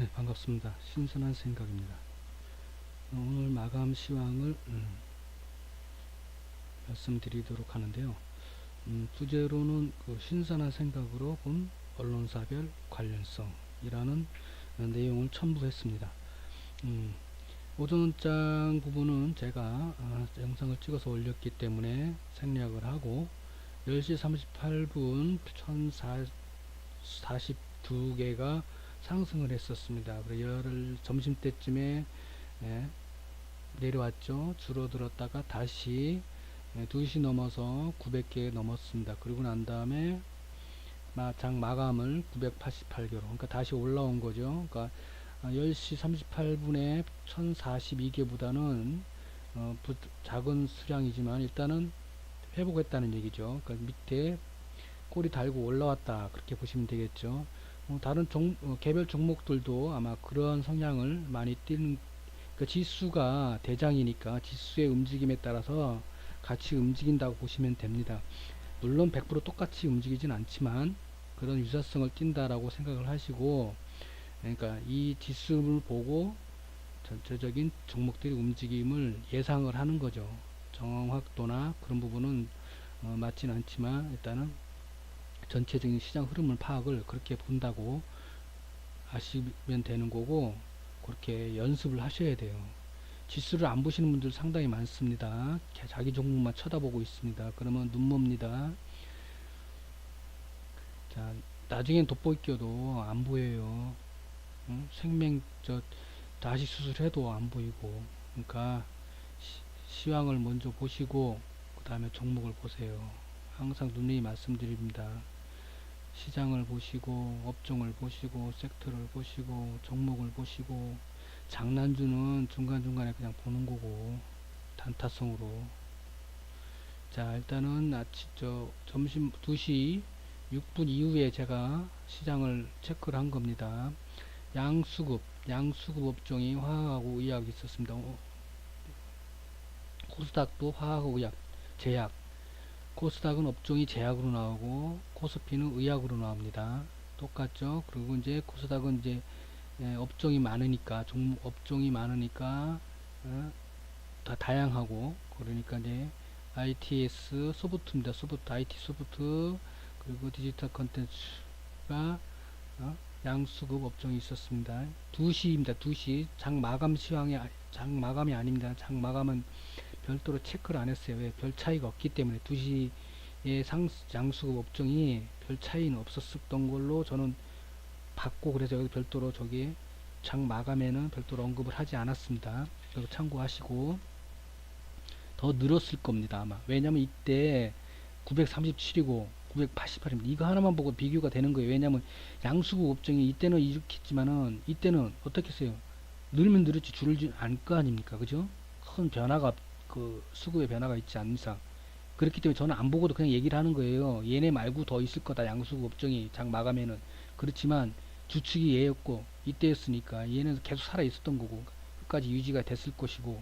네, 반갑습니다. 신선한 생각입니다. 오늘 마감 시황을 말씀드리도록 하는데요. 주제로는 그 신선한 생각으로 본 언론사별 관련성이라는 내용을 첨부했습니다. 오전장 부분은 제가 영상을 찍어서 올렸기 때문에 생략을 하고 10시 38분 1042개가 상승을 했었습니다. 그리고 점심때쯤에 내려왔죠. 줄어들었다가 다시 2시 넘어서 900개 넘었습니다. 그리고 난 다음에 장 마감을 988개로, 그러니까 다시 올라온 거죠. 그러니까 10시 38분에 1042개보다는 작은 수량이지만 일단은 회복했다는 얘기죠. 그러니까 밑에 꼬리 달고 올라왔다, 그렇게 보시면 되겠죠. 다른 개별 종목들도 아마 그런 성향을 많이 띠는, 그 지수가 대장이니까 지수의 움직임에 따라서 같이 움직인다고 보시면 됩니다. 물론 100% 똑같이 움직이진 않지만 그런 유사성을 띈다라고 생각을 하시고, 그러니까 이 지수를 보고 전체적인 종목들의 움직임을 예상을 하는 거죠. 정확도나 그런 부분은 맞진 않지만 일단은 전체적인 시장 흐름을 파악을 그렇게 본다고 아시면 되는 거고, 그렇게 연습을 하셔야 돼요. 지수를 안 보시는 분들 상당히 많습니다. 자기 종목만 쳐다보고 있습니다. 그러면 눈멉니다. 자, 나중엔 돋보기 껴도 안 보여요. 다시 수술해도 안 보이고. 그러니까 시황을 먼저 보시고 그 다음에 종목을 보세요. 항상 누누이 말씀드립니다. 시장을 보시고 업종을 보시고 섹터를 보시고 종목을 보시고, 장난주는 중간중간에 그냥 보는 거고 단타성으로. 자, 일단은 점심 2시 6분 이후에 제가 시장을 체크를 한 겁니다. 양수급 업종이 화학하고 의학이 있었습니다. 코스닥도 화학하고 의학, 제약. 코스닥은 업종이 제약으로 나오고 코스피는 의학으로 나옵니다. 똑같죠? 그리고 이제 코스닥은 이제 업종이 많으니까, 업종이 많으니까 다 다양하고, 그러니까 이제 ITS 소프트입니다. IT 소프트, 그리고 디지털 컨텐츠가 양수급 업종이 있었습니다. 2시입니다. 2시 장 장 마감이 아닙니다. 장 마감은 별도로 체크를 안 했어요. 왜? 별 차이가 없기 때문에. 2시에 양수급 업종이 별 차이는 없었던 걸로 저는 봤고, 그래서 여기 별도로 저기 장 마감에는 별도로 언급을 하지 않았습니다. 그래서 참고하시고. 더 늘었을 겁니다, 아마. 왜냐면 이때 937이고 988입니다. 이거 하나만 보고 비교가 되는 거예요. 왜냐면 양수급 업종이 이때는 이렇게 했지만은 이때는 어떻게 했어요? 늘면 늘었지 줄지 않을 거 아닙니까? 그죠? 큰 변화가, 그 수급의 변화가 있지 않는 이상. 그렇기 때문에 저는 안 보고도 그냥 얘기를 하는 거예요. 얘네 말고 더 있을 거다, 양수급 업종이 장 마감에는. 그렇지만 주축이 얘였고 이때였으니까 얘는 계속 살아 있었던 거고 끝까지 유지가 됐을 것이고,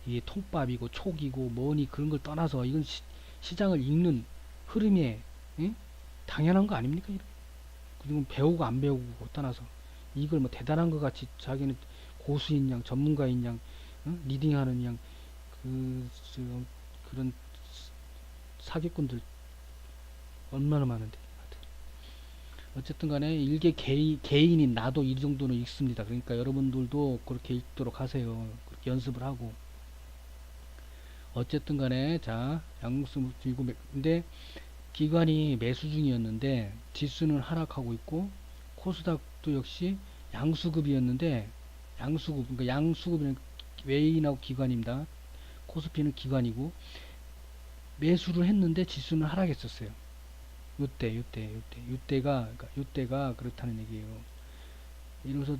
이게 통밥이고 촉이고 뭐니 그런 걸 떠나서 이건 시장을 읽는 흐름에, 응? 당연한 거 아닙니까? 그리고 배우고 안 배우고 떠나서 이걸 뭐 대단한 것 같이 자기는 고수인 양 전문가인 양, 응? 리딩하는 양, 그런 사기꾼들 얼마나 많은데. 어쨌든 간에 일개 개인인 나도 이 정도는 읽습니다. 그러니까 여러분들도 그렇게 읽도록 하세요. 그렇게 연습을 하고. 어쨌든 간에, 자, 양수 들고, 근데 기관이 매수 중이었는데 지수는 하락하고 있고, 코스닥도 역시 양수급이었는데, 그러니까 양수급은 외인하고 기관입니다. 코스피는 기관이고, 매수를 했는데 지수는 하락했었어요. 요때가 그렇다는 얘기예요. 이러면서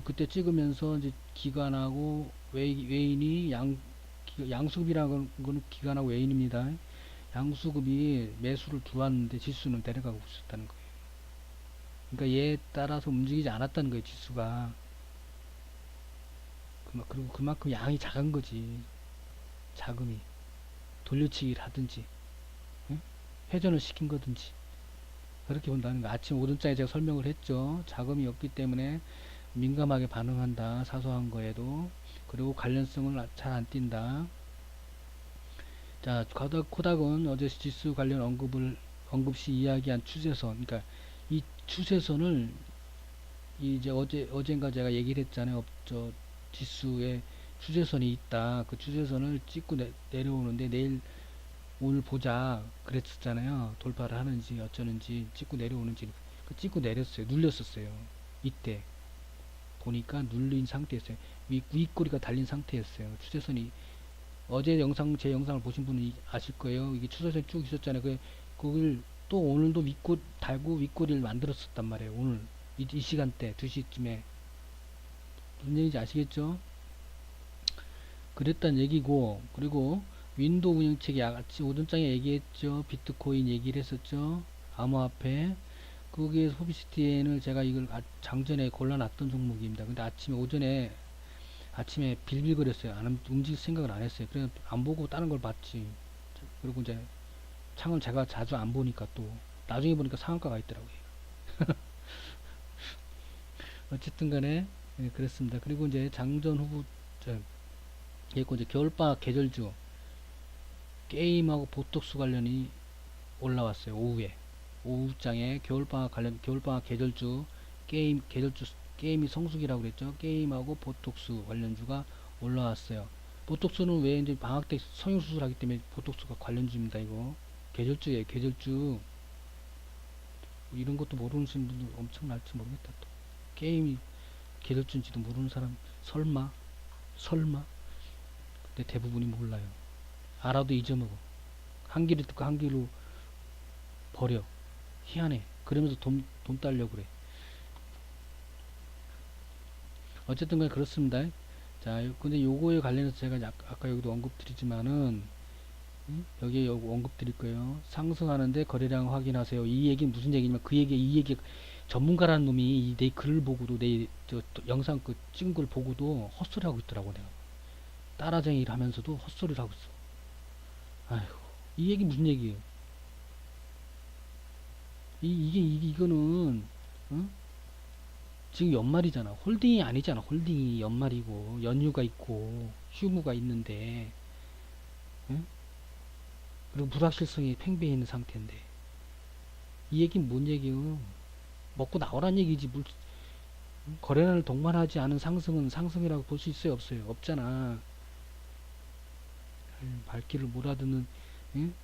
그때 찍으면서 이제 기관하고 외인이 양수급이라는 거는 기관하고 외인입니다. 양수급이 매수를 들어왔는데 지수는 내려가고 있었다는 거예요. 그러니까 얘에 따라서 움직이지 않았다는 거예요, 지수가. 그리고 그만큼 양이 작은 거지. 자금이. 돌려치기를 하든지, 응? 회전을 시킨 거든지. 그렇게 본다는 거. 아침 오전장에 제가 설명을 했죠. 자금이 없기 때문에 민감하게 반응한다. 사소한 거에도. 그리고 관련성을 잘 안 띈다. 자, 코닥은 어제 지수 관련 언급 시 이야기한 추세선. 그러니까 이 추세선을 이제 어젠가 제가 얘기를 했잖아요. 지수에 추세선이 있다. 그 추세선을 찍고 내려오는데 오늘 보자 그랬었잖아요. 돌파를 하는지 어쩌는지 찍고 내려오는지 그 찍고 내렸어요. 눌렸었어요. 이때 보니까 눌린 상태였어요. 윗꼬리가 달린 상태였어요. 추세선이 어제 제 영상을 보신 분은 아실 거예요. 이게 추세선이 쭉 있었잖아요. 그걸 또 오늘도 달고 윗꼬리를 만들었었단 말이에요. 오늘 이 시간대 2시쯤에 무슨 얘기인지 아시겠죠? 그랬단 얘기고, 그리고 윈도우 운영체계 아침 오전장에 얘기했죠. 비트코인 얘기를 했었죠. 암호화폐. 거기에 소비시티엔을 제가 이걸 장전에 골라놨던 종목입니다. 근데 아침에 빌빌거렸어요. 움직일 생각을 안 했어요. 그래서 안 보고 다른 걸 봤지. 그리고 이제 창을 제가 자주 안 보니까 또 나중에 보니까 상한가가 있더라고요. 어쨌든 간에 그랬습니다. 그리고 이제 장전 후보 그리고 이제 겨울방학 계절주 게임하고 보톡스 관련이 올라왔어요. 오후장에 겨울방학 계절주 게임이 성수기라고 그랬죠. 게임하고 보톡스 관련주가 올라왔어요. 보톡스는 왜 이제 방학 때 성형수술 하기 때문에 보톡스가 관련주입니다. 이거 계절주예요. 계절주. 이런 것도 모르시는 분들 엄청 날지 모르겠다. 또 게임이 계절주인지도 모르는 사람 설마 근데 대부분이 몰라요. 알아도 잊어먹어. 한 귀로 듣고 한 귀로 버려. 희한해. 그러면서 돈 따려고 그래. 어쨌든 간에 그렇습니다. 자, 근데 요거에 관련해서 제가 아까 여기도 언급드리지만은, 여기에 언급드릴 거예요. 상승하는데 거래량 확인하세요. 이 얘기는 무슨 얘기냐면 이 얘기 전문가라는 놈이 내 글을 보고도 영상 찍은 걸 보고도 헛소리 하고 있더라고. 내가 따라쟁이를 하면서도 헛소리를 하고 있어. 아이고, 이 얘기 무슨 얘기예요? 이거는, 어? 지금 연말이잖아. 홀딩이 아니잖아. 홀딩이 연말이고, 연휴가 있고, 휴무가 있는데, 응? 그리고 불확실성이 팽배해 있는 상태인데, 이 얘기는 뭔 얘기예요? 먹고 나오란 얘기지. 거래량을 동반하지 않은 상승은 상승이라고 볼 수 있어요? 없어요? 없잖아. 발길을 몰아듣는, 응?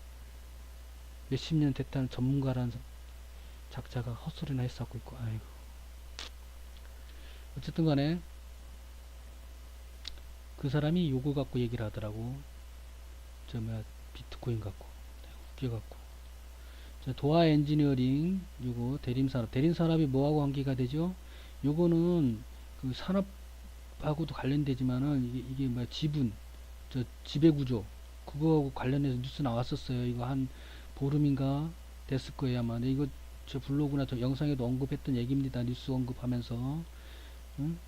몇십 년 됐다는 전문가라는 작자가 헛소리나 했었고 있고, 아이고. 어쨌든 간에, 그 사람이 요거 갖고 얘기를 하더라고. 비트코인 갖고. 웃겨갖고. 도화 엔지니어링, 요거 대림산업이 뭐하고 관계가 되죠? 요거는 그 산업하고도 관련되지만은 이게 뭐야, 지배구조. 그거하고 관련해서 뉴스 나왔었어요. 이거 한 보름인가 됐을 거예요, 아마. 근데 이거 저 블로그나 저 영상에도 언급했던 얘기입니다. 뉴스 언급하면서. 응?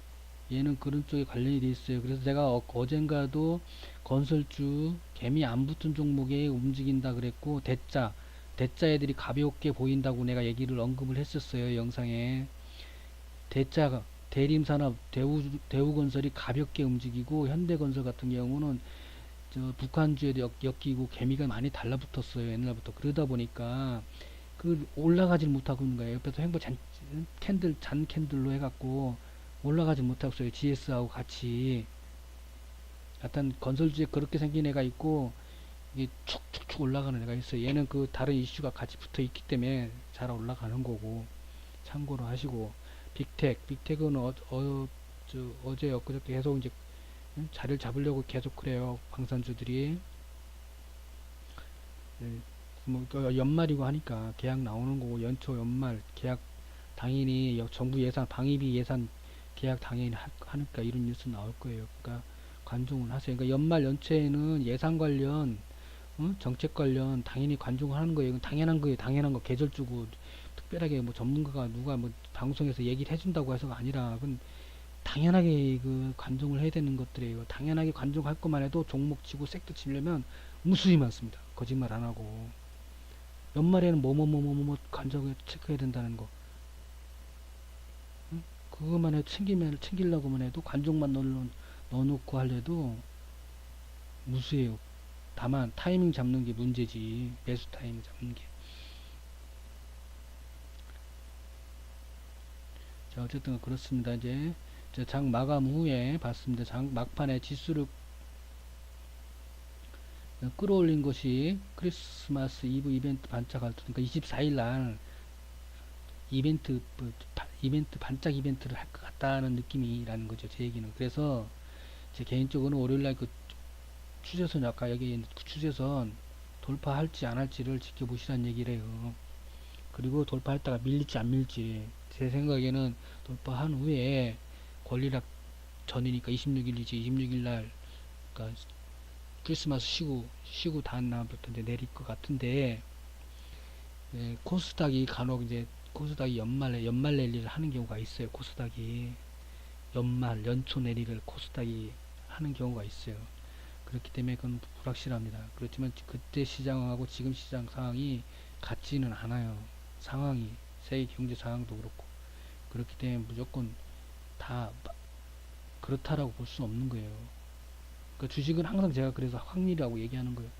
얘는 그런 쪽에 관련이 돼 있어요. 그래서 제가 어젠가도 건설주 개미 안 붙은 종목에 움직인다 그랬고 대자 애들이 가볍게 보인다고 내가 얘기를 언급을 했었어요. 영상에 대자가 대림산업 대우건설이 가볍게 움직이고 현대건설 같은 경우는 저 북한주에도 엮이고 개미가 많이 달라붙었어요. 옛날부터. 그러다 보니까 그 올라가질 못하고 있는 거예요. 옆에서 잔 캔들로 해갖고 올라가지 못하고 있어요. GS하고 같이. 하여튼 건설주에 그렇게 생긴 애가 있고 이게 축축축 올라가는 애가 있어요. 얘는 그 다른 이슈가 같이 붙어 있기 때문에 잘 올라가는 거고 참고로 하시고 빅텍은 어제 엊그저께 계속 이제 자리를 잡으려고 계속 그래요. 방산주들이. 뭐 연말이고 하니까 계약 나오는 거고 연초 연말 계약 당연히 정부 예산 방위비 예산 계약 당연히 하니까 이런 뉴스 나올 거예요. 그러니까 관종을 하세요. 그러니까 연말 연초에는 예산 관련 정책 관련 당연히 관종을 하는 거예요. 이건 당연한 거예요. 당연한 거 계절주고 특별하게 뭐 전문가가 누가 뭐 방송에서 얘기를 해준다고 해서가 아니라 그건 당연하게 그 관종을 해야 되는 것들이에요. 당연하게 관종할 것만 해도 종목 치고 섹터 치려면 무수히 많습니다. 거짓말 안 하고. 연말에는 뭐뭐뭐뭐뭐 간접을 체크해야 된다는 거. 응? 그것만 해도 챙기려고만 해도 관종만 넣어놓고 하려도 무수해요. 다만 타이밍 잡는 게 문제지. 매수 타이밍 잡는 게. 자, 어쨌든 그렇습니다. 이제 장 마감 후에 봤습니다. 장 막판에 지수를 끌어올린 것이 크리스마스 이브 이벤트 반짝 할때, 그러니까 24일 날 이벤트 이벤트 반짝 이벤트를 할 것 같다는 느낌이라는 거죠. 제 얘기는. 그래서 제 개인적으로는 월요일날 그 추세선, 아까 여기 있는 그 추세선 돌파할지 안 할지를 지켜보시라는 얘기를 해요. 그리고 돌파했다가 밀릴지 안 밀지, 제 생각에는 돌파한 후에 권리락 전이니까 26일이지, 26일날 그러니까 크리스마스 쉬고 다음 날부터 이제 내릴 것 같은데, 예, 코스닥이 간혹 이제 코스닥이 연말 랠리를 하는 경우가 있어요. 코스닥이 연초 내리를 코스닥이 하는 경우가 있어요. 그렇기 때문에 그건 불확실합니다. 그렇지만 그때 시장하고 지금 시장 상황이 같지는 않아요. 상황이, 세계 경제 상황도 그렇고. 그렇기 때문에 무조건 다 그렇다라고 볼 수 없는 거예요. 그러니까 주식은 항상 제가 그래서 확률이라고 얘기하는 거예요.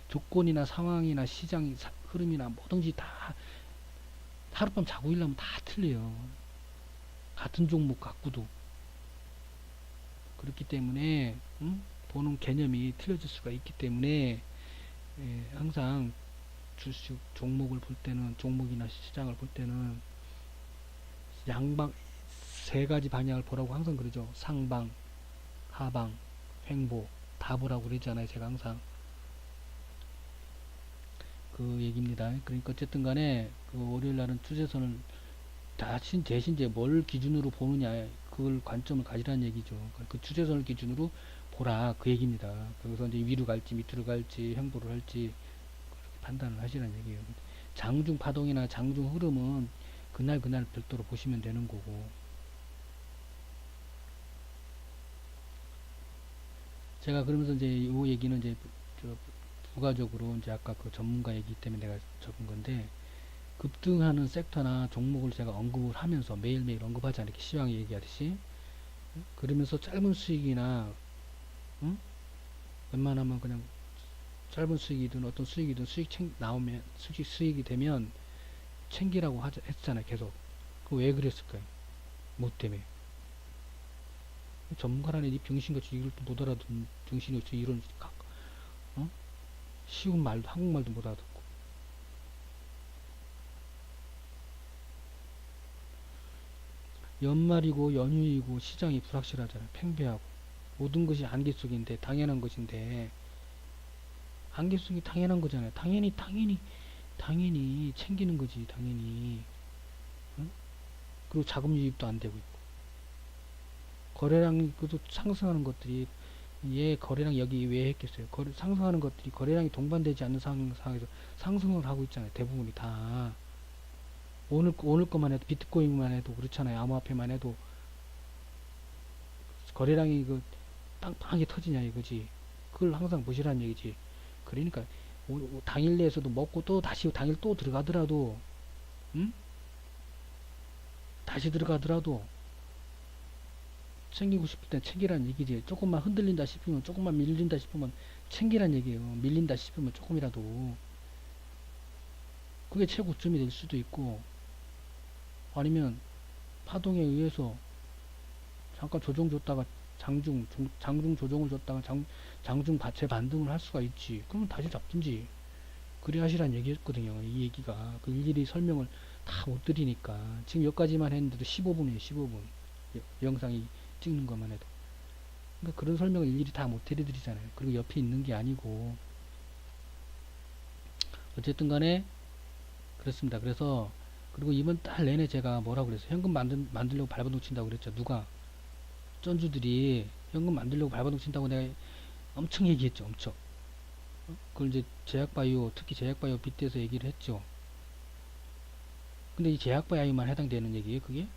조건이나 상황이나 시장 흐름이나 뭐든지 다 하룻밤 자고 일하면 다 틀려요. 같은 종목 갖고도. 그렇기 때문에 보는 개념이 틀려질 수가 있기 때문에, 예, 항상 주식 종목을 볼 때는, 종목이나 시장을 볼 때는 양방 세 가지 방향을 보라고 항상 그러죠. 상방, 하방, 횡보 다 보라고 그러잖아요. 제가 항상 그 얘기입니다. 그러니까 어쨌든 간에 그 월요일 날은 추세선을 대신 이제 뭘 기준으로 보느냐, 그걸 관점을 가지라는 얘기죠. 그 추세선을 기준으로 보라, 그 얘기입니다. 그래서 이제 위로 갈지 밑으로 갈지 횡보를 할지 그렇게 판단을 하시라는 얘기예요. 장중 파동이나 장중 흐름은 그날 별도로 보시면 되는 거고. 제가 그러면서 이제 이 얘기는 이제 부가적으로 이제 아까 그 전문가 얘기 때문에 내가 적은 건데, 급등하는 섹터나 종목을 제가 언급을 하면서 매일매일 언급하지 않을게, 시황 얘기하듯이. 그러면서 짧은 수익이나, 응? 웬만하면 그냥 짧은 수익이든 어떤 수익이든 나오면 수익이 되면 챙기라고 했잖아요. 계속. 그 왜 그랬을까요? 뭐 때문에? 전문가라는 이 병신같이 이걸 못 알아듣는 병신이 어째 이런 어? 쉬운 말도, 한국말도 못 알아듣고. 연말이고 연휴이고 시장이 불확실하잖아요. 팽배하고 모든 것이 안개 속인데, 당연한 것인데, 안개 속이 당연한 거잖아요. 당연히 챙기는 거지, 당연히. 응? 그리고 자금 유입도 안 되고 있고, 거래량이 그래도 상승하는 것들이, 얘 거래량 여기 왜 했겠어요? 상승하는 것들이 거래량이 동반되지 않는 상황에서 상승을 하고 있잖아요. 대부분이 다. 오늘 것만 해도, 비트코인만 해도 그렇잖아요. 암호화폐만 해도 거래량이 그 빵빵하게 터지냐 이거지. 그걸 항상 보시라는 얘기지. 그러니까 당일 내에서도 먹고 또 다시 당일 또 들어가더라도, 음? 다시 들어가더라도 챙기고 싶을 땐 챙기라는 얘기지. 조금만 흔들린다 싶으면, 조금만 밀린다 싶으면 챙기란 얘기예요. 밀린다 싶으면 조금이라도. 그게 최고점이 될 수도 있고, 아니면 파동에 의해서 잠깐 조정 줬다가 장중 조정을 줬다가 장중 재반등을 할 수가 있지. 그러면 다시 잡든지. 그래 하시란 얘기였거든요. 이 얘기가 그 일일이 설명을 다 못 드리니까. 지금 여기까지만 했는데도 15분이에요. 15분 영상이 찍는 것만 해도. 그러니까 그런 설명을 일일이 다 못 해드리잖아요. 그리고 옆에 있는 게 아니고. 어쨌든 간에 그렇습니다. 그래서, 그리고 이번 달 내내 제가 뭐라고 그랬어요? 현금 만들려고 발버둥 친다고 그랬죠. 누가? 쩐주들이 현금 만들려고 발버둥 친다고 내가 엄청 얘기했죠. 엄청. 그걸 이제 제약바이오, 특히 제약바이오 빗대서 얘기를 했죠. 근데 이 제약바이오만 해당되는 얘기예요, 그게?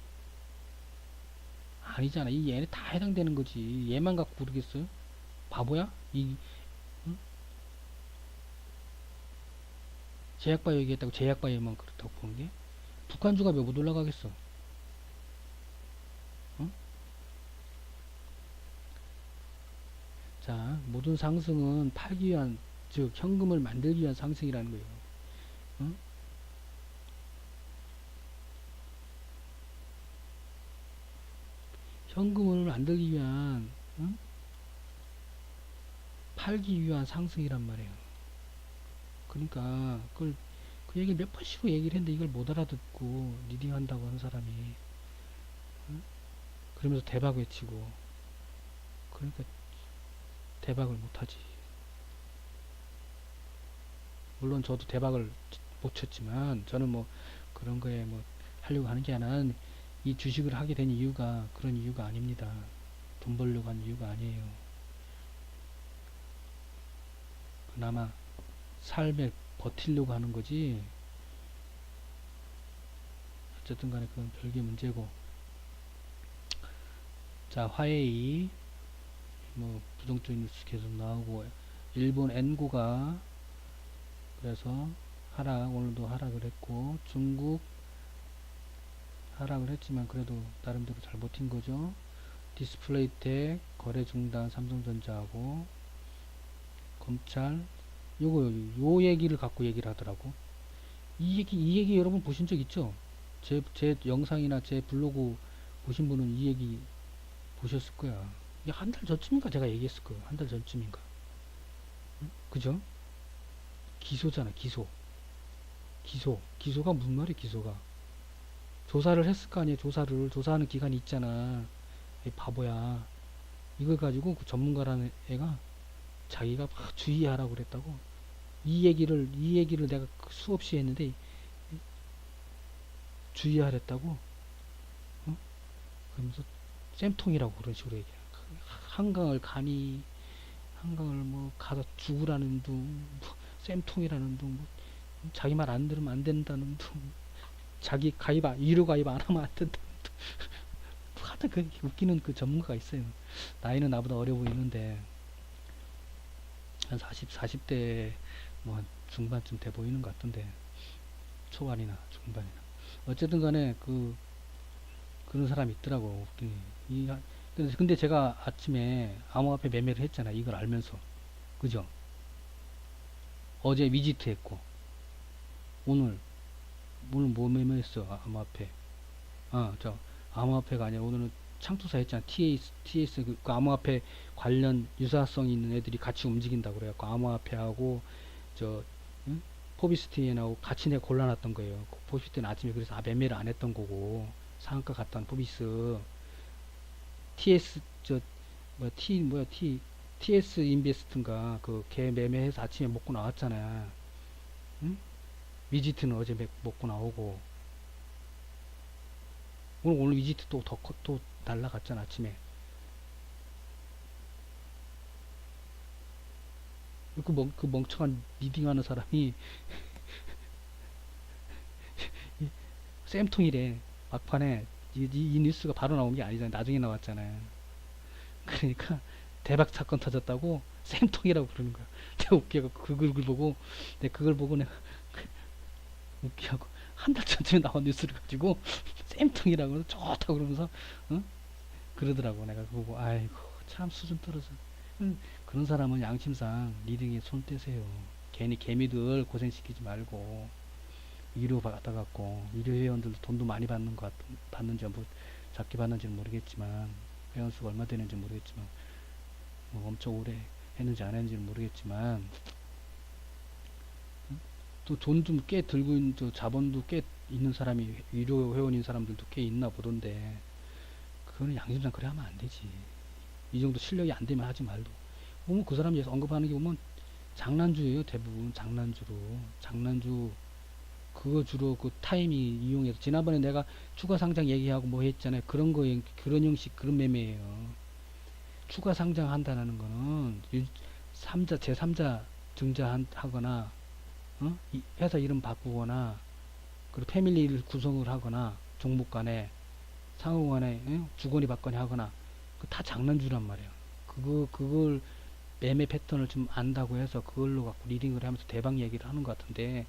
아니잖아. 이 얘네 다 해당되는 거지. 얘만 갖고 그러겠어요? 바보야? 응? 제약바이오 얘기했다고 제약바이오만 그렇다고 보는 게? 북한 주가 몇 못 올라가겠어? 어? 자, 모든 상승은 팔기 위한, 즉 현금을 만들기 위한 상승이라는 거예요. 어? 현금을 만들기 위한, 어? 팔기 위한 상승이란 말이에요. 그러니까 그걸 그 얘기를 몇 번씩을 얘기를 했는데 이걸 못 알아듣고 리딩한다고 하는 사람이, 어? 그러면서 대박 외치고, 그러니까 대박을 못하지. 물론 저도 대박을 못 쳤지만 저는 뭐 그런 거에 뭐 하려고 하는 게 아니라 이 주식을 하게 된 이유가 그런 이유가 아닙니다. 돈 벌려고 한 이유가 아니에요. 그나마 삶에 버티려고 하는 거지. 어쨌든 간에 그건 별개 문제고. 자, 화웨이 뭐 부정적인 뉴스 계속 나오고, 일본 엔고가 그래서 오늘도 하락을 했고, 중국 하락을 했지만 그래도 나름대로 잘 버틴 거죠. 디스플레이텍 거래 중단 삼성전자하고, 검찰 요 얘기를 갖고 얘기를 하더라고. 이 얘기 여러분 보신 적 있죠? 제 영상이나 제 블로그 보신 분은 이 얘기 보셨을 거야. 이게 한 달 전쯤인가 제가 얘기했을 거예요. 한 달 전쯤인가. 그죠? 기소잖아, 기소. 기소가 무슨 말이야, 기소가. 조사를 했을 거 아니에요, 조사하는 기간이 있잖아. 이 바보야. 이걸 가지고 그 전문가라는 애가 자기가 막 주의하라고 그랬다고. 이 얘기를 내가 수없이 했는데, 주의하랬다고? 어? 그러면서 쌤통이라고 그런 식으로 얘기해. 한강을 가니, 한강을 뭐 가서 죽으라는 둥, 뭐 쌤통이라는 둥, 뭐 자기 말 안 들으면 안 된다는 둥, 자기 유료 가입 안 하면 안 된다는 둥. 하여튼 그 웃기는 그 전문가가 있어요. 나이는 나보다 어려 보이는데 한 40대 뭐 중반쯤 돼 보이는 것 같던데, 초반이나 중반이나. 어쨌든 간에 그런 사람이 있더라고. 근데 제가 아침에 암호화폐 매매를 했잖아. 이걸 알면서. 그죠? 어제 위지트 했고, 오늘 뭐 매매했어? 암호화폐. 저 암호화폐가 아니라 오늘은 창투사 했잖아. TS 그 암호화폐 관련 유사성 있는 애들이 같이 움직인다고 그래갖고 암호화폐하고 저 응? 포비스티엔하고 같이 내가 골라놨던 거예요. 포비스티엔 아침에 그래서 매매를 안 했던 거고, 상한가 갔던 포비스. TS 저 뭐야 TS 인베스트인가 그 걔 매매해서 아침에 먹고 나왔잖아. 응? 위지트는 어제 먹고 나오고, 오늘 위지트 또 날라갔잖아 아침에. 그 멍청한 리딩하는 사람이 쌤통이래. 막판에 이 뉴스가 바로 나온 게 아니잖아. 나중에 나왔잖아요. 그러니까 대박 사건 터졌다고 쌤통이라고 그러는 거야. 내가 웃겨갖고 그걸 보고, 내가 웃겨갖고 한 달 전쯤에 나온 뉴스를 가지고 쌤통이라고 좋다고 그러면서, 어? 그러더라고. 내가 그거 보고 아이고 참 수준 떨어져. 그런 사람은 양심상 리딩에 손 떼세요. 괜히 개미들 고생시키지 말고. 위로 받아갖고, 위로 회원들도 돈도 많이 받는지 뭐 작게 받는지는 모르겠지만, 회원 수가 얼마 되는지 모르겠지만, 뭐 엄청 오래 했는지 안 했는지는 모르겠지만, 또 돈 좀 꽤 들고 있는, 또 자본도 꽤 있는 사람이, 위로 회원인 사람들도 꽤 있나 보던데, 그거는 양심상 그래 하면 안 되지. 이 정도 실력이 안 되면 하지 말고. 보면 그 사람이 언급하는 게 보면 장난주예요. 대부분 장난주. 그거 주로 그 타이밍 이용해서, 지난번에 내가 추가 상장 얘기하고 뭐 했잖아요. 그런 형식, 그런 매매예요. 추가 상장 한다는 거는 제3자 증자하거나, 회사 이름 바꾸거나, 그리고 패밀리를 구성을 하거나, 종목 간에 상호 간에 주거니 받거니 하거나, 그 다 장난주란 말이에요. 그걸 매매 패턴을 좀 안다고 해서 그걸로 갖고 리딩을 하면서 대박 얘기를 하는 것 같은데,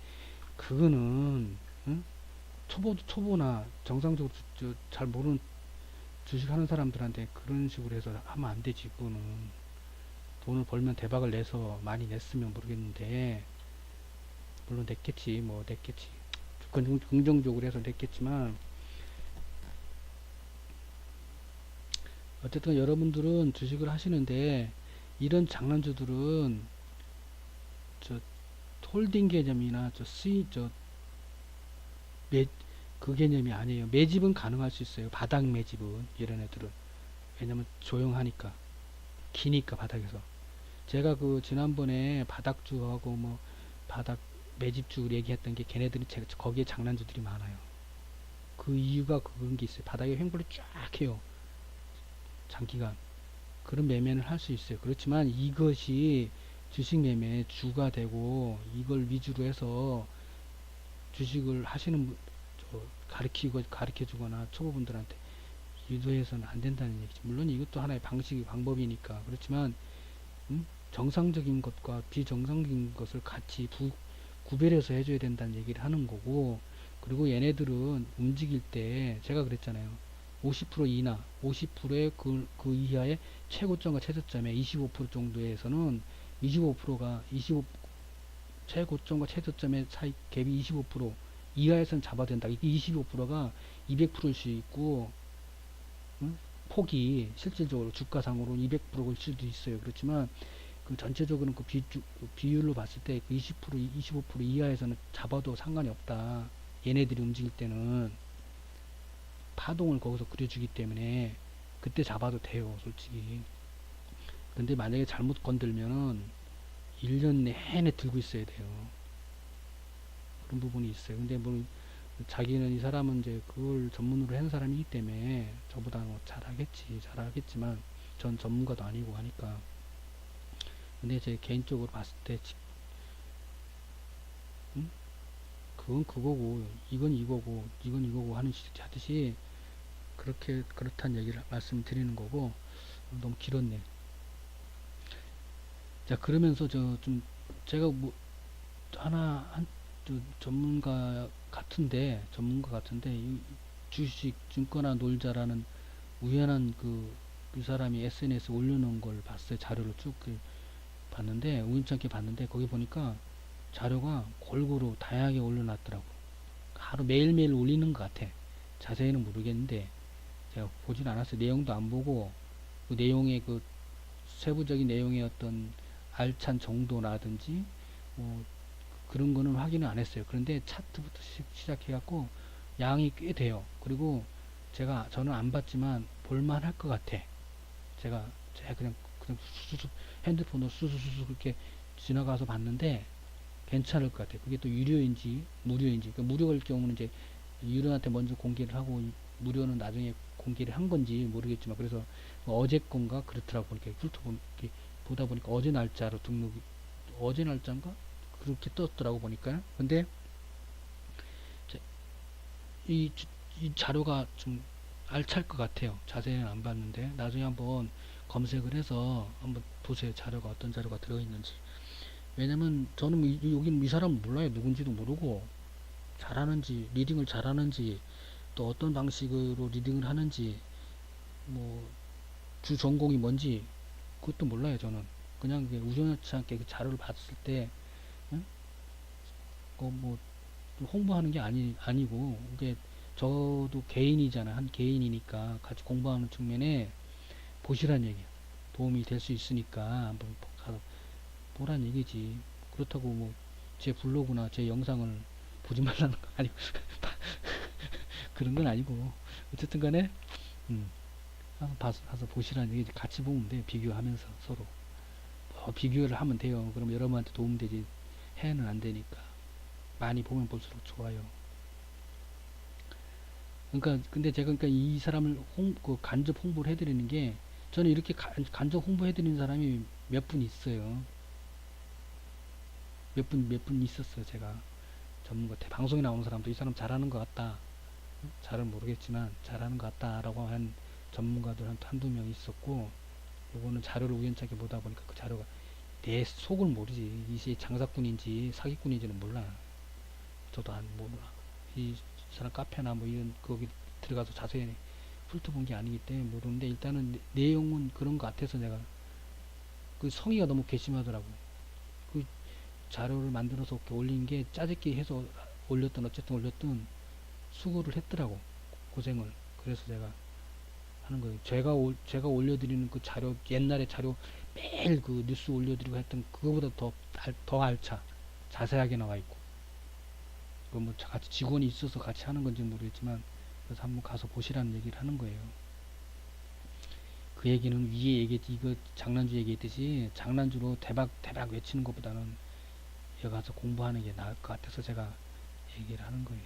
그거는 응? 초보나 정상적으로 잘 모르는 주식하는 사람들한테 그런 식으로 해서 하면 안 되지. 그거는 돈을 벌면 대박을 내서 많이 냈으면 모르겠는데, 물론 냈겠지, 뭐 냈겠지. 긍정적으로 해서 냈겠지만, 어쨌든 여러분들은 주식을 하시는데 이런 장난주들은 저 홀딩 개념이나 매, 그 개념이 아니에요. 매집은 가능할 수 있어요. 바닥 매집은 이런 애들은, 왜냐면 조용하니까, 기니까 바닥에서. 제가 그 지난번에 바닥주하고 뭐 바닥 매집주 얘기했던 게 걔네들이 거기에 장난주들이 많아요. 그 이유가 그런 게 있어요. 바닥에 횡보를 쫙 해요. 장기간. 그런 매매는 할 수 있어요. 그렇지만 이것이 주식 매매 주가 되고 이걸 위주로 해서 주식을 하시는 가르쳐 주거나 초보분들한테 유도해서는 안 된다는 얘기죠. 물론 이것도 하나의 방법이니까. 그렇지만 정상적인 것과 비정상적인 것을 같이 구별해서 해줘야 된다는 얘기를 하는 거고, 그리고 얘네들은 움직일 때 제가 그랬잖아요. 50% 이나 50%의 그 이하의 최고점과 최저점에 25% 정도에서는 25%가 25 최고점과 최저점의 사이 갭이 25% 이하에서는 잡아야 된다. 이게 25%가 200%일 수 있고, 응? 폭이 실질적으로 주가상으로 200%일 수도 있어요. 그렇지만 그 전체적으로는 그 비율로 봤을 때 그 20%, 25% 이하에서는 잡아도 상관이 없다. 얘네들이 움직일 때는 파동을 거기서 그려주기 때문에 그때 잡아도 돼요, 솔직히. 근데 만약에 잘못 건들면은 1년 내내 들고 있어야 돼요. 그런 부분이 있어요. 근데 뭐 자기는, 이 사람은 이제 그걸 전문으로 하는 사람이기 때문에 저보다 뭐 잘하겠지만 전 전문가도 아니고 하니까. 근데 제 개인적으로 봤을 때 음? 그건 그거고 이건 이거고 이건 이거고 하듯이 그렇게 그렇다는 얘기를 말씀드리는 거고. 너무 길었네. 자, 그러면서 저 좀 제가 뭐 하나 전문가 같은데 이 주식 증권화 놀자라는 우연한 그 사람이 SNS 에 올려놓은 걸 봤어요. 자료를 쭉 봤는데, 우연찮게 봤는데 거기 보니까 자료가 골고루 다양하게 올려놨더라고. 하루 매일매일 올리는 것 같아. 자세히는 모르겠는데 제가 보진 않았어요. 내용도 안 보고 그 내용의 그 세부적인 내용의 어떤 알찬 정도라든지 뭐 그런 거는 확인을 안 했어요. 그런데 차트부터 시작해갖고 양이 꽤 돼요. 그리고 저는 안 봤지만 볼만할 것 같아. 제가 그냥 수수수 핸드폰으로 수수수수 그렇게 지나가서 봤는데 괜찮을 것 같아. 그게 또 유료인지 무료인지. 그러니까 무료일 경우는 이제 유료한테 먼저 공개를 하고 무료는 나중에 공개를 한 건지 모르겠지만, 그래서 뭐 어제 건가 그렇더라고. 이렇게 훑어보니 보다 보니까 어제 날짜로 등록이, 어제 날짜인가 그렇게 떴더라고 보니까. 근데 이, 이 자료가 좀 알찰 것 같아요. 자세히는 안 봤는데 나중에 한번 검색을 해서 한번 보세요. 자료가 어떤 자료가 들어있는지. 왜냐면 저는 여기는 이 사람 몰라요. 누군지도 모르고, 잘하는지 리딩을 잘하는지 또 어떤 방식으로 리딩을 하는지 뭐 주 전공이 뭔지 그것도 몰라요. 저는 그냥 우연치 않게 그 자료를 봤을 때 응? 뭐 홍보하는 게 아니고, 이게 저도 개인이잖아. 한 개인이니까 같이 공부하는 측면에 보시란 얘기야. 도움이 될 수 있으니까 한번 가서 보란 얘기지. 그렇다고 뭐 제 블로그나 제 영상을 보지 말라는 거 아니고 그런 건 아니고, 어쨌든 간에 음, 한번 가서 보시란 얘기지. 같이 보면 돼. 비교하면서 서로 비교를 하면 돼요. 그럼 여러분한테 도움되지. 해는 안 되니까. 많이 보면 볼수록 좋아요. 그러니까 근데 제가 그러니까 이 사람을 간접 홍보를 해드리는 게, 저는 이렇게 간접 홍보해드리는 사람이 몇 분 있어요. 몇 분 있었어요. 제가 전문가 방송에 나오는 사람도 이 사람 잘하는 것 같다. 잘은 모르겠지만 잘하는 것 같다라고 한 전문가들 한두 명 있었고, 요거는 자료를 우연찮게 보다 보니까 그 자료가 내 속을 모르지. 이게 장사꾼인지 사기꾼인지는 몰라. 저도 이 사람 카페나 뭐 이런 거기 들어가서 자세히 훑어본 게 아니기 때문에 모르는데 일단은 내용은 그런 것 같아서 내가 그 성의가 너무 괘씸하더라고. 그 자료를 만들어서 이렇게 올린 게 짜집기 해서 올렸던 어쨌든 올렸던 수고를 했더라고. 고생을. 그래서 제가 하는 거예요. 제가 올려드리는 그 자료, 옛날에 자료 매일 그 뉴스 올려드리고 했던 그거보다 더 알차. 자세하게 나와 있고. 그 뭐 같이 직원이 있어서 같이 하는 건지 모르겠지만, 그래서 한번 가서 보시라는 얘기를 하는 거예요. 그 얘기는 위에 이거 장난주 얘기했듯이 장난주로 대박 외치는 것보다는 여기 가서 공부하는 게 나을 것 같아서 제가 얘기를 하는 거예요.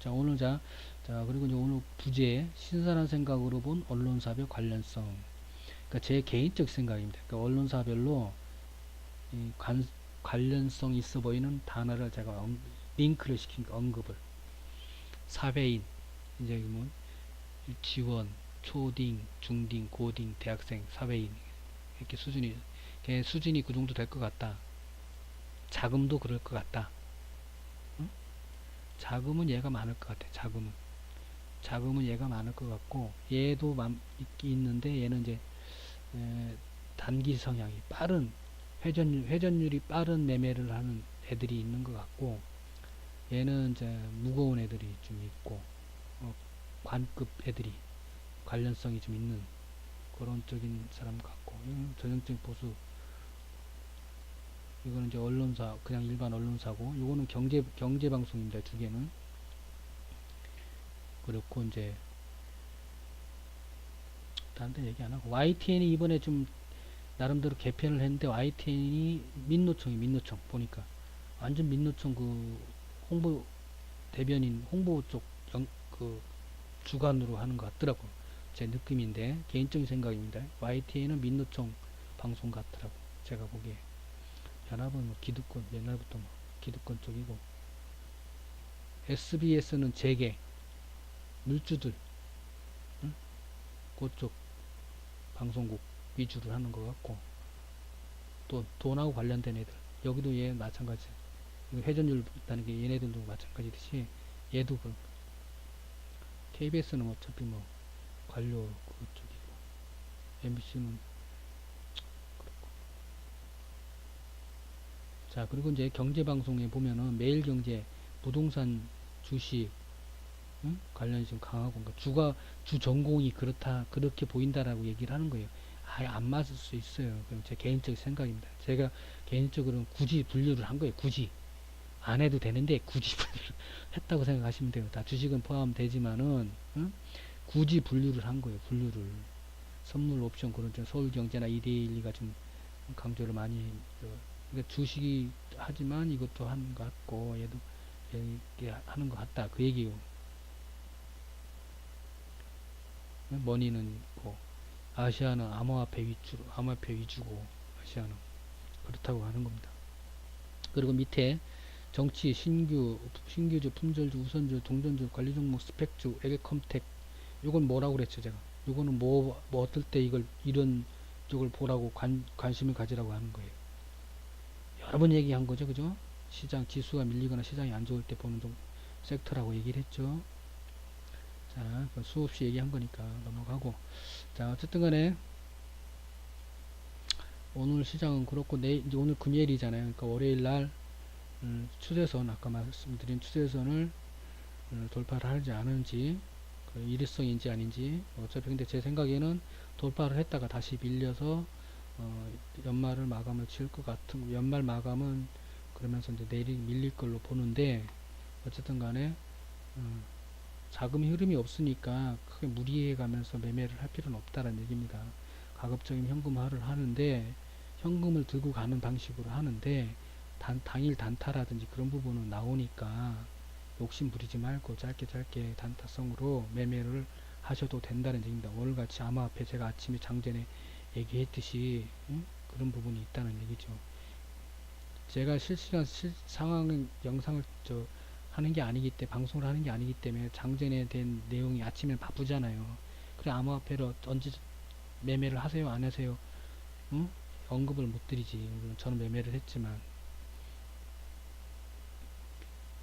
자, 오늘 그리고 이제 오늘 부제, 신선한 생각으로 본 언론사별 관련성. 그러니까 제 개인적 생각입니다. 그러니까 언론사별로 이 관련성 있어 보이는 단어를 제가 링크를 시킨 언급을. 사회인, 이제 뭐, 지원, 초딩, 중딩, 고딩, 대학생, 사회인. 이렇게 걔 수준이 그 정도 될 것 같다. 자금도 그럴 것 같다. 응? 자금은 얘가 많을 것 같아. 자금은 얘가 많을 것 같고, 얘도 있는데, 얘는 이제, 단기 성향이 빠른, 회전율이 빠른 매매를 하는 애들이 있는 것 같고, 얘는 이제 무거운 애들이 좀 있고, 관급 애들이 관련성이 좀 있는 그런 쪽인 사람 같고, 전형적인 보수. 이거는 이제 언론사, 그냥 일반 언론사고, 이거는 경제 방송입니다. 두 개는. 그렇고, 이제, 다른 데 얘기 안 하고, YTN이 이번에 좀, 나름대로 개편을 했는데, YTN이 민노총, 보니까. 완전 민노총 홍보, 대변인, 홍보 쪽, 그, 주관으로 하는 것 같더라고. 제 느낌인데, 개인적인 생각입니다. YTN은 민노총 방송 같더라고. 제가 보기에. 연합은 뭐 기득권, 옛날부터 뭐 기득권 쪽이고, SBS는 재계, 물주들, 응? 그쪽 방송국 위주로 하는 것 같고, 또 돈하고 관련된 애들, 여기도 얘 마찬가지. 회전율 있다는 게 얘네들도 마찬가지듯이 얘도 그 KBS는 어차피 뭐 관료 그쪽이고, MBC는 그렇고. 자, 그리고 이제 경제방송에 보면은 매일경제, 부동산, 주식, 응? 관련이 좀 강하고, 그러니까 주 전공이 그렇게 보인다라고 얘기를 하는 거예요. 아예 안 맞을 수 있어요. 그럼 제 개인적 생각입니다. 제가 개인적으로는 굳이 분류를 한 거예요. 굳이. 안 해도 되는데, 굳이 분류를 했다고 생각하시면 돼요. 다 주식은 포함되지만은, 응? 굳이 분류를 한 거예요. 분류를. 선물 옵션 그런 좀 서울경제나 이데일리가 좀 강조를 많이, 그러니까 주식이 하지만 이것도 하는 것 같고, 얘도 이렇게 하는 것 같다. 그 얘기요. 머니는 있고, 아시아는 암호화폐 위주고, 아시아는. 그렇다고 하는 겁니다. 그리고 밑에 정치, 신규주, 품절주, 우선주, 동전주, 관리 종목, 스펙주, 에게컴텍. 요건 뭐라고 그랬죠, 제가? 요거는 어떨 때 이런 쪽을 보라고 관심을 가지라고 하는 거예요. 여러 번 얘기한 거죠, 그죠? 시장, 지수가 밀리거나 시장이 안 좋을 때 보는 섹터라고 얘기를 했죠. 자, 수없이 얘기한 거니까 넘어가고. 자, 어쨌든 간에, 오늘 시장은 그렇고, 이제 오늘 금요일이잖아요. 그러니까 월요일 날, 추세선, 아까 말씀드린 추세선을 돌파를 하지 않은지, 그 일회성인지 아닌지, 어차피 근데 제 생각에는 돌파를 했다가 다시 밀려서, 연말을 마감을 지을 것 같은, 연말 마감은 그러면서 이제 밀릴 걸로 보는데, 어쨌든 간에, 자금 흐름이 없으니까 크게 무리해 가면서 매매를 할 필요는 없다는 얘기입니다. 가급적이면 현금화를 하는데, 현금을 들고 가는 방식으로 하는데, 당일 단타라든지 그런 부분은 나오니까 욕심 부리지 말고 짧게 단타성으로 매매를 하셔도 된다는 얘기입니다. 오늘같이 암호화폐 제가 아침에 장전에 얘기했듯이, 응? 그런 부분이 있다는 얘기죠. 제가 실시간 상황 영상을 하는 게 아니기 때문에, 방송을 하는 게 아니기 때문에 장전에 대한 내용이 아침에 바쁘잖아요. 그래, 암호화폐를 언제 매매를 하세요 안 하세요, 응? 언급을 못 드리지. 물론 저는 매매를 했지만,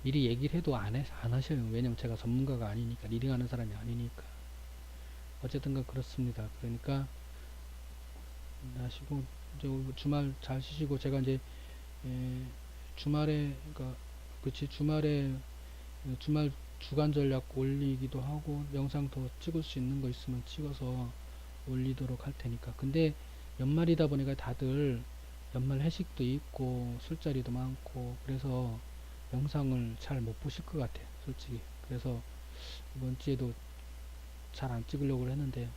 미리 얘기를 해도 안 하셔요. 왜냐면 제가 전문가가 아니니까, 리딩하는 사람이 아니니까. 어쨌든가 그렇습니다. 그러니까 하시고 이제 주말 잘 쉬시고, 제가 이제 주말에, 그러니까 그치, 주말 주간 전략 올리기도 하고, 영상 더 찍을 수 있는 거 있으면 찍어서 올리도록 할 테니까. 근데 연말이다 보니까 다들 연말 회식도 있고 술자리도 많고 그래서 영상을 잘 못 보실 것 같아요, 솔직히. 그래서 이번 주에도 잘 안 찍으려고 했는데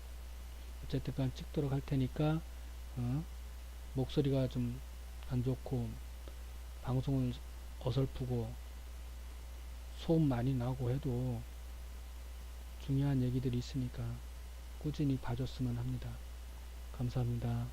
어쨌든 간 찍도록 할 테니까, 어? 목소리가 좀 안 좋고 방송을 어설프고 소음 많이 나고 해도 중요한 얘기들이 있으니까 꾸준히 봐줬으면 합니다. 감사합니다.